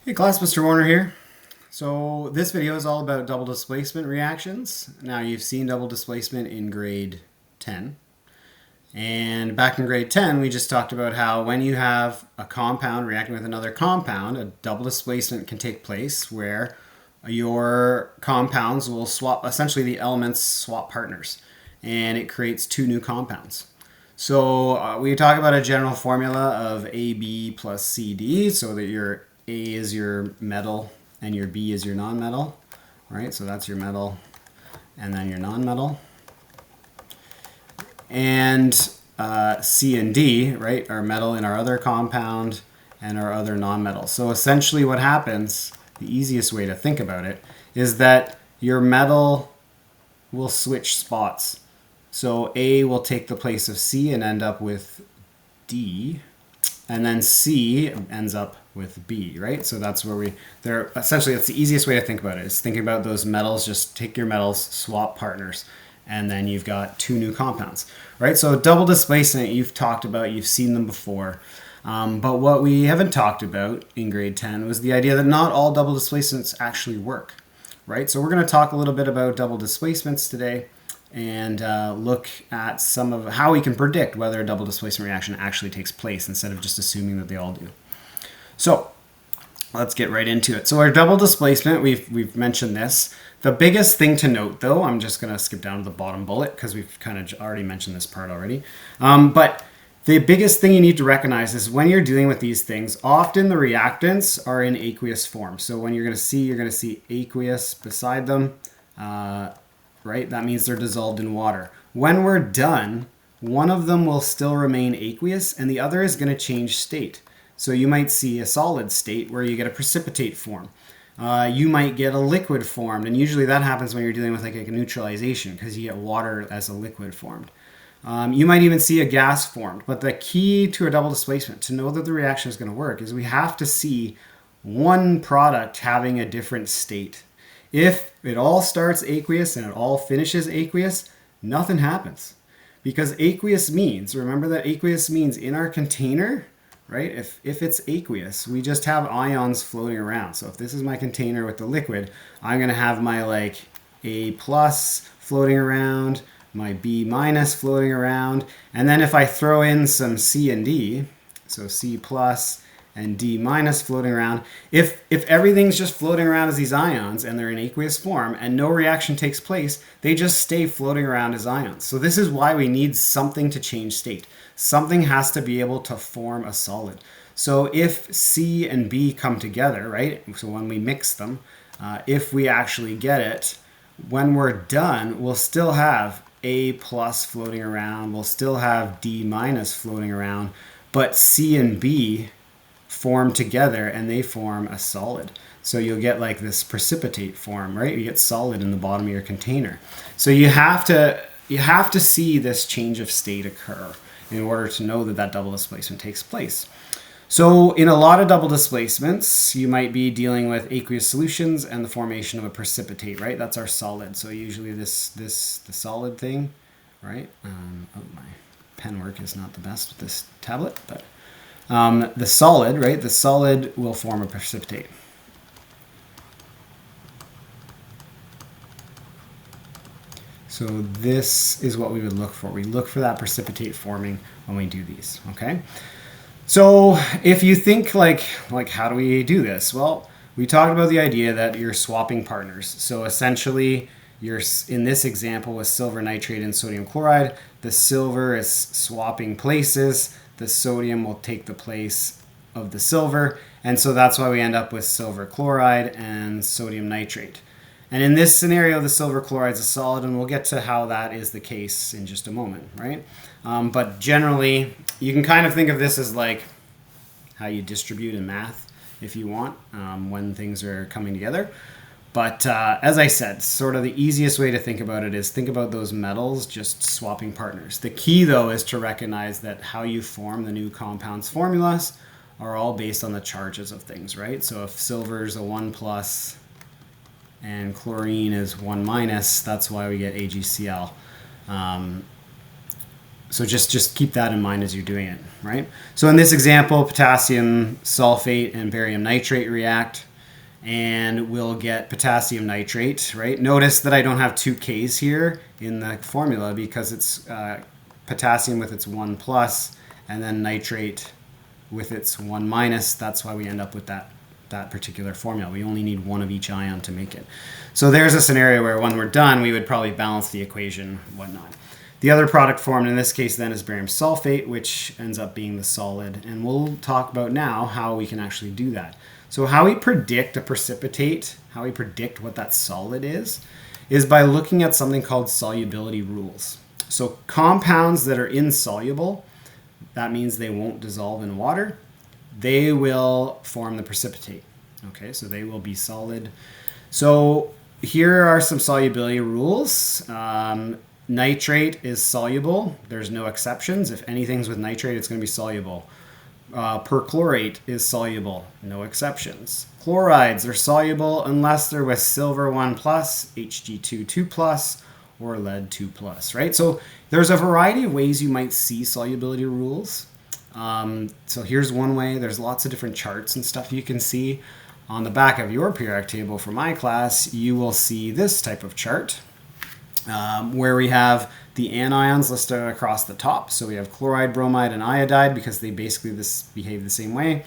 Hey class, Mr. Warner here. So this video is all about double displacement reactions. Now you've seen double displacement in grade 10. And back in grade 10, we just talked about how when you have a compound reacting with another compound, a double displacement can take place where your compounds will swap, essentially the elements swap partners, and it creates two new compounds. So we talk about a general formula of AB plus CD, so that your A is your metal and your B is your nonmetal, right? So that's your metal and then your nonmetal. And C and D, right, are metal in our other compound and our other nonmetal. So essentially what happens, the easiest way to think about it, is that your metal will switch spots. So A will take the place of C and end up with D, and then C ends up with B, right? So that's where they're essentially, that's the easiest way to think about it, is thinking about those metals. Just take your metals, swap partners, and then you've got two new compounds, right? So double displacement, you've talked about, you've seen them before. But what we haven't talked about in grade 10 was the idea that not all double displacements actually work, right? So we're going to talk a little bit about double displacements today and look at some of how we can predict whether a double displacement reaction actually takes place instead of just assuming that they all do. So let's get right into it. So our double displacement, we've mentioned this. The biggest thing to note, though, I'm just going to skip down to the bottom bullet because we've kind of already mentioned this part already. But the biggest thing you need to recognize is when you're dealing with these things, often the reactants are in aqueous form. So when you're going to see aqueous beside them, right? That means they're dissolved in water. When we're done, one of them will still remain aqueous and the other is going to change state. So you might see a solid state where you get a precipitate form. You might get a liquid formed, and usually that happens when you're dealing with like a neutralization because you get water as a liquid formed. You might even see a gas formed, but the key to a double displacement, to know that the reaction is going to work, is we have to see one product having a different state. If it all starts aqueous and it all finishes aqueous, nothing happens. Because aqueous means, remember that aqueous means in our container, right? If it's aqueous, we just have ions floating around. So if this is my container with the liquid, I'm going to have my like A plus floating around, my B minus floating around, and then if I throw in some C and D, so C plus and D minus floating around, if everything's just floating around as these ions and they're in aqueous form and no reaction takes place, they just stay floating around as ions. So this is why we need something to change state. Something has to be able to form a solid. So if C and B come together, right, so when we mix them, if we actually get it, when we're done, we'll still have A plus floating around, we'll still have D minus floating around, but C and B form together and they form a solid. So you'll get like this precipitate form, right? You get solid in the bottom of your container. So you have to see this change of state occur in order to know that that double displacement takes place. So in a lot of double displacements, you might be dealing with aqueous solutions and the formation of a precipitate, right? That's our solid. So usually the solid thing, right? Oh, my pen work is not the best with this tablet, but the solid, right? The solid will form a precipitate. So this is what we would look for. We look for that precipitate forming when we do these, okay? So if you think like how do we do this? Well, we talked about the idea that you're swapping partners. So essentially, you're in this example with silver nitrate and sodium chloride, the silver is swapping places. The sodium will take the place of the silver, and so that's why we end up with silver chloride and sodium nitrate. And in this scenario, the silver chloride is a solid, and we'll get to how that is the case in just a moment, right? But generally, you can kind of think of this as like how you distribute in math, if you want, when things are coming together. But as I said, sort of the easiest way to think about it is think about those metals just swapping partners. The key, though, is to recognize that how you form the new compounds formulas are all based on the charges of things, right? So if silver is a 1 plus and chlorine is 1 minus, that's why we get AgCl. So just keep that in mind as you're doing it, right? So in this example, potassium sulfate and barium nitrate react, and we'll get potassium nitrate, right? Notice that I don't have two Ks here in the formula because it's potassium with its 1 plus and then nitrate with its 1 minus. That's why we end up with that particular formula. We only need one of each ion to make it. So there's a scenario where when we're done, we would probably balance the equation, whatnot. The other product formed in this case then is barium sulfate, which ends up being the solid. And we'll talk about now how we can actually do that. So how we predict a precipitate, how we predict what that solid is by looking at something called solubility rules. So compounds that are insoluble, that means they won't dissolve in water, they will form the precipitate. Okay, so they will be solid. So here are some solubility rules. Nitrate is soluble. There's no exceptions. If anything's with nitrate, it's going to be soluble. Perchlorate is soluble. No exceptions. Chlorides are soluble unless they're with silver 1 plus, Hg2 2 plus, or lead 2 plus, right? So there's a variety of ways you might see solubility rules. So here's one way. There's lots of different charts and stuff you can see. On the back of your periodic table for my class, you will see this type of chart. Where we have the anions listed across the top. So we have chloride, bromide, and iodide because they basically behave the same way.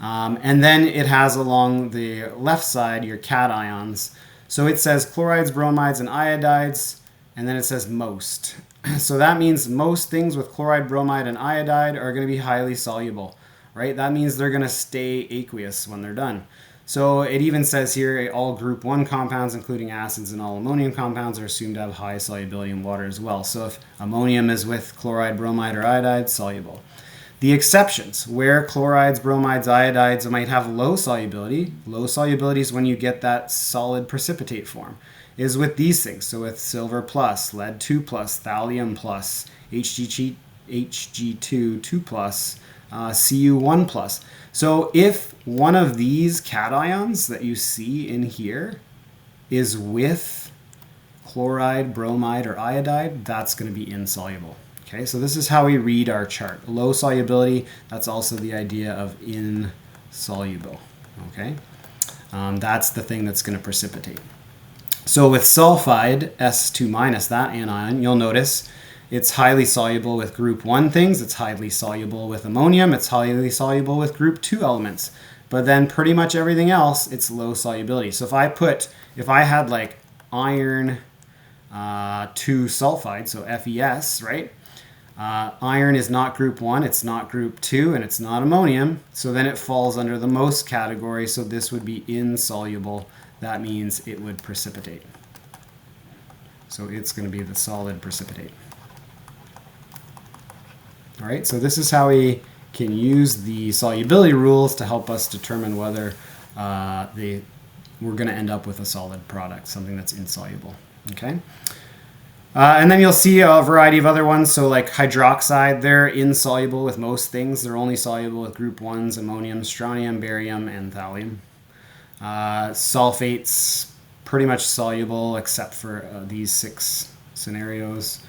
And then it has along the left side your cations. So it says chlorides, bromides, and iodides, and then it says most. So that means most things with chloride, bromide, and iodide are going to be highly soluble, right? That means they're going to stay aqueous when they're done. So it even says here all group 1 compounds, including acids, and all ammonium compounds are assumed to have high solubility in water as well. So if ammonium is with chloride, bromide, or iodide, soluble. The exceptions, where chlorides, bromides, iodides might have low solubility is when you get that solid precipitate form, is with these things. So with silver plus, lead 2 plus, thallium plus, Hg2 2 plus, Cu1 plus. So if one of these cations that you see in here is with chloride, bromide, or iodide, that's going to be insoluble. Okay, so this is how we read our chart. Low solubility, that's also the idea of insoluble. Okay, that's the thing that's going to precipitate. So with sulfide, S2 minus, that anion, you'll notice it's highly soluble with group 1 things. It's highly soluble with ammonium. It's highly soluble with group 2 elements. But then pretty much everything else, it's low solubility. So if I had like iron 2 sulfide, so FeS, right? Iron is not group 1, it's not group 2, and it's not ammonium. So then it falls under the most category. So this would be insoluble. That means it would precipitate. So it's going to be the solid precipitate. All right, so this is how we can use the solubility rules to help us determine whether we're going to end up with a solid product, something that's insoluble. Okay, and then you'll see a variety of other ones. So like hydroxide, they're insoluble with most things. They're only soluble with group 1s, ammonium, strontium, barium, and thallium. Sulfates, pretty much soluble except for these 6 scenarios.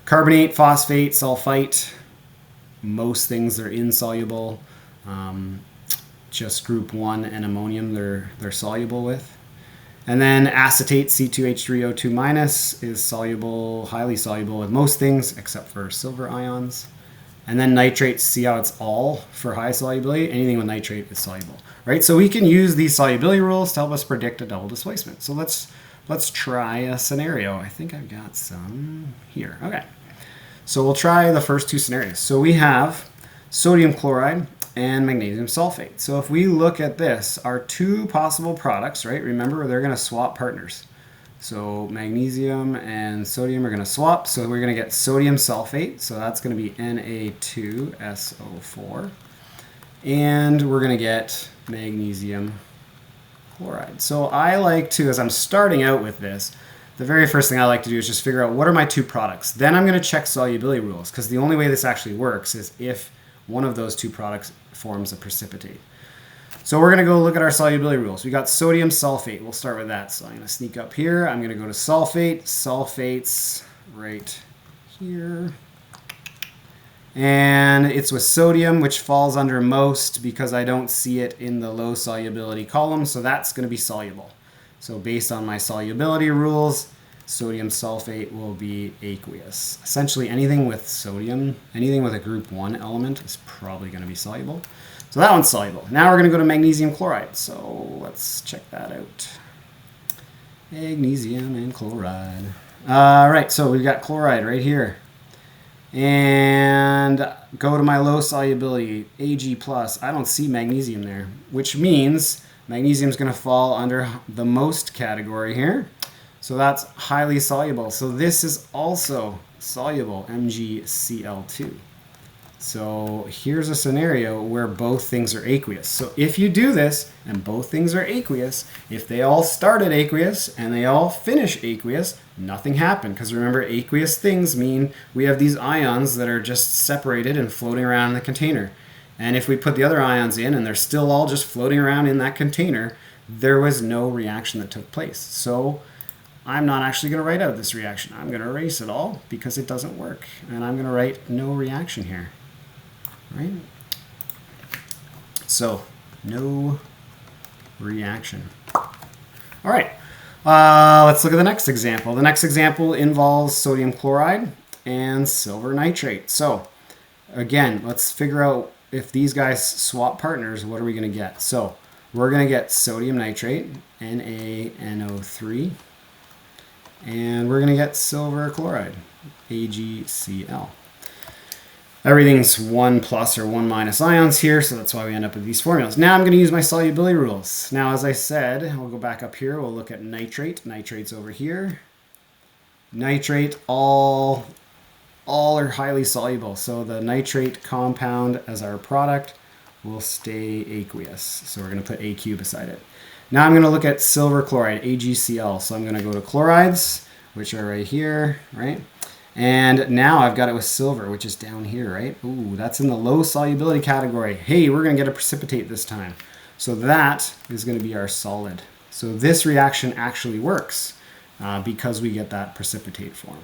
Carbonate, phosphate, sulfite, most things are insoluble. Just group 1 and ammonium they're soluble with. And then acetate, C2H3O2 minus, is soluble, highly soluble with most things except for silver ions. And then nitrates, see how it's all for high solubility? Anything with nitrate is soluble, right? So we can use these solubility rules to help us predict a double displacement. So let's try a scenario. I think I've got some here. Okay. So we'll try the first 2 scenarios. So we have sodium chloride and magnesium sulfate. So if we look at this, our 2 possible products, right? Remember, they're going to swap partners. So magnesium and sodium are going to swap. So we're going to get sodium sulfate. So that's going to be Na2SO4. And we're going to get magnesium chloride. So I like to, as I'm starting out with this, the very first thing I like to do is just figure out what are my 2 products. Then I'm going to check solubility rules, because the only way this actually works is if one of those 2 products forms a precipitate. So we're going to go look at our solubility rules. We got sodium sulfate. We'll start with that. So I'm going to sneak up here. I'm going to go to sulfate. Sulfates right here. And it's with sodium, which falls under most because I don't see it in the low solubility column, so that's going to be soluble. So based on my solubility rules, sodium sulfate will be aqueous. Essentially anything with sodium, anything with a group 1 element is probably going to be soluble. So that one's soluble. Now we're going to go to magnesium chloride. So let's check that out. Magnesium and chloride. All right, so we've got chloride right here. And go to my low solubility, Ag+. I don't see magnesium there, which means magnesium is going to fall under the most category here. So that's highly soluble. So this is also soluble, MgCl2. So here's a scenario where both things are aqueous. So if you do this and both things are aqueous, if they all started aqueous and they all finish aqueous, nothing happened. Because remember, aqueous things mean we have these ions that are just separated and floating around in the container. And if we put the other ions in and they're still all just floating around in that container, there was no reaction that took place. So I'm not actually going to write out this reaction. I'm going to erase it all because it doesn't work. And I'm going to write no reaction here. Right? So, no reaction. All right, let's look at the next example. The next example involves sodium chloride and silver nitrate. So, again, let's figure out if these guys swap partners, what are we going to get? So, we're going to get sodium nitrate, NaNO3, and we're going to get silver chloride, AgCl. Everything's 1 plus or 1 minus ions here, so that's why we end up with these formulas. Now I'm going to use my solubility rules. Now, as I said, we'll go back up here. We'll look at nitrate. Nitrate's over here. Nitrate, all are highly soluble. So the nitrate compound as our product will stay aqueous. So we're going to put AQ beside it. Now I'm going to look at silver chloride, AgCl. So I'm going to go to chlorides, which are right here, right? And now I've got it with silver, which is down here, right? Ooh, that's in the low solubility category. Hey, we're going to get a precipitate this time. So that is going to be our solid. So this reaction actually works because we get that precipitate form.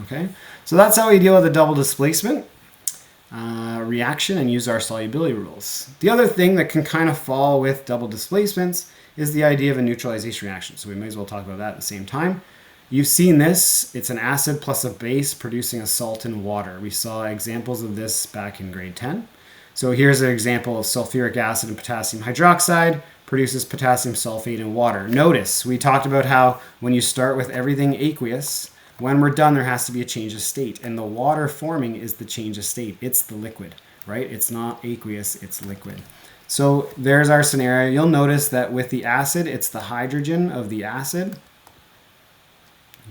Okay, so that's how we deal with the double displacement reaction and use our solubility rules. The other thing that can kind of fall with double displacements is the idea of a neutralization reaction. So we may as well talk about that at the same time. You've seen this. It's an acid plus a base producing a salt in water. We saw examples of this back in grade 10. So here's an example of sulfuric acid and potassium hydroxide produces potassium sulfate in water. Notice we talked about how when you start with everything aqueous, when we're done, there has to be a change of state. And the water forming is the change of state. It's the liquid, right? It's not aqueous, it's liquid. So there's our scenario. You'll notice that with the acid, it's the hydrogen of the acid.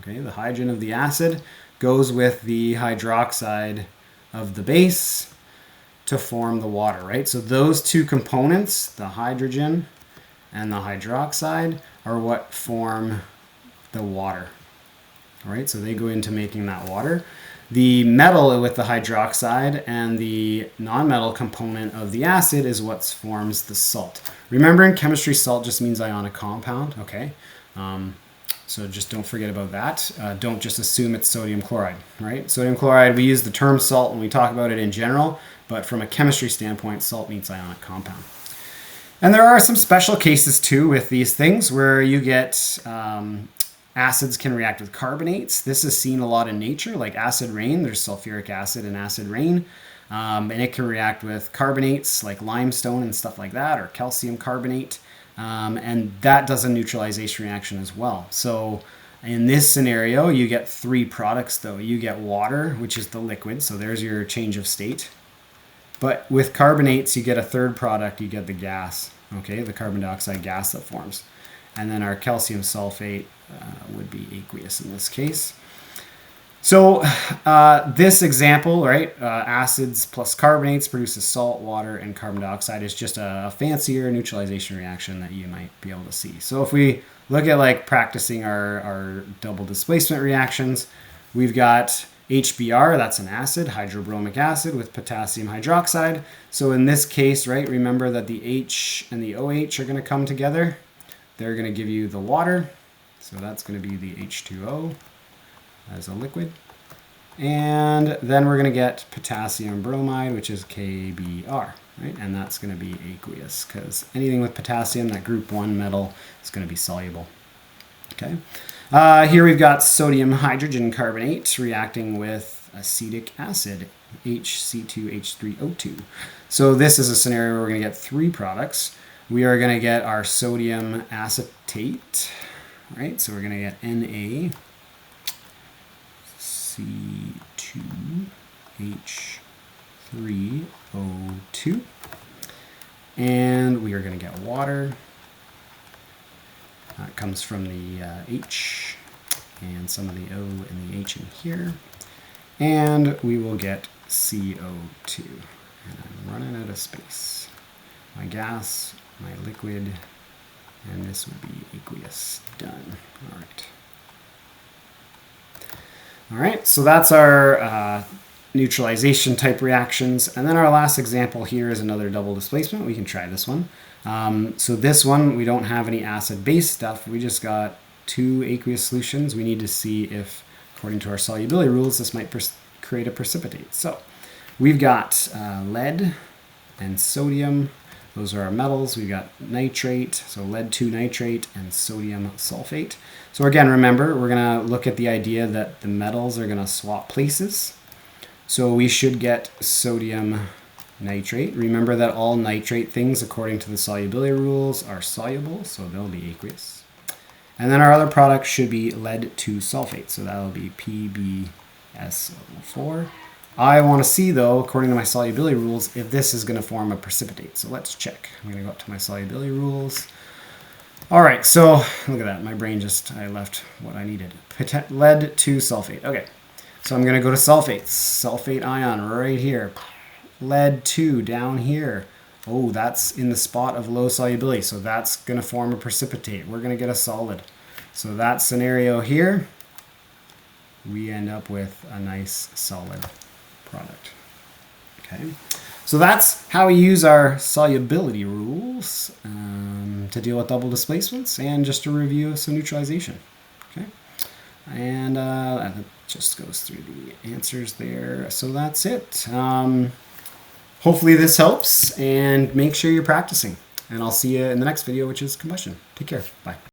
Okay, the hydrogen of the acid goes with the hydroxide of the base to form the water, right? So those two components, the hydrogen and the hydroxide, are what form the water, all right? So they go into making that water. The metal with the hydroxide and the nonmetal component of the acid is what forms the salt. Remember, in chemistry, salt just means ionic compound, okay? So just don't forget about that. Don't just assume it's sodium chloride, right? Sodium chloride, we use the term salt when we talk about it in general, but from a chemistry standpoint, salt means ionic compound. And there are some special cases too with these things where you get acids can react with carbonates. This is seen a lot in nature, like acid rain. There's sulfuric acid in acid rain. And it can react with carbonates like limestone and stuff like that, or calcium carbonate. And that does a neutralization reaction as well. So in this scenario, you get 3 products though. You get water, which is the liquid. So there's your change of state. But with carbonates, you get a 3rd product. You get the gas, okay, the carbon dioxide gas that forms. And then our calcium sulfate would be aqueous in this case. So this example, right, acids plus carbonates produces salt, water, and carbon dioxide is just a fancier neutralization reaction that you might be able to see. So if we look at like practicing our double displacement reactions, we've got HBr, that's an acid, hydrobromic acid with potassium hydroxide. So in this case, right, remember that the H and the OH are going to come together. They're going to give you the water. So that's going to be the H2O as a liquid. And then we're going to get potassium bromide, which is KBr, right? And that's going to be aqueous because anything with potassium, that group 1 metal, is going to be soluble. Okay. Here we've got sodium hydrogen carbonate reacting with acetic acid, HC2H3O2. So this is a scenario where we're going to get 3 products. We are going to get our sodium acetate, right? So we're going to get NaC2H3O2. And we are going to get water. It comes from the H and some of the O and the H in here. And we will get CO2. And I'm running out of space. My gas, my liquid, and this would be aqueous. Done. All right. All right, so that's our neutralization type reactions. And then our last example here is another double displacement. We can try this one. So this one, we don't have any acid-base stuff. We just got 2 aqueous solutions. We need to see if, according to our solubility rules, this might create a precipitate. So we've got lead and sodium. Those are our metals. We've got nitrate, so lead 2 nitrate and sodium sulfate. So again, remember, we're going to look at the idea that the metals are going to swap places. So we should get sodium nitrate. Remember that all nitrate things, according to the solubility rules, are soluble, so they'll be aqueous. And then our other product should be lead 2 sulfate, so that'll be PbSO4. I want to see, though, according to my solubility rules, if this is going to form a precipitate. So let's check. I'm going to go up to my solubility rules. All right, so look at that. My brain I left what I needed. Lead 2 sulfate. Okay, so I'm going to go to sulfates. Sulfate ion right here. Lead 2 down here. Oh, that's in the spot of low solubility, so that's going to form a precipitate. We're going to get a solid. So that scenario here, we end up with a nice solid product. Okay, so that's how we use our solubility rules to deal with double displacements and just to review some neutralization. Okay, and that just goes through the answers there. So that's it. Hopefully this helps, and make sure you're practicing. And I'll see you in the next video, which is combustion. Take care. Bye.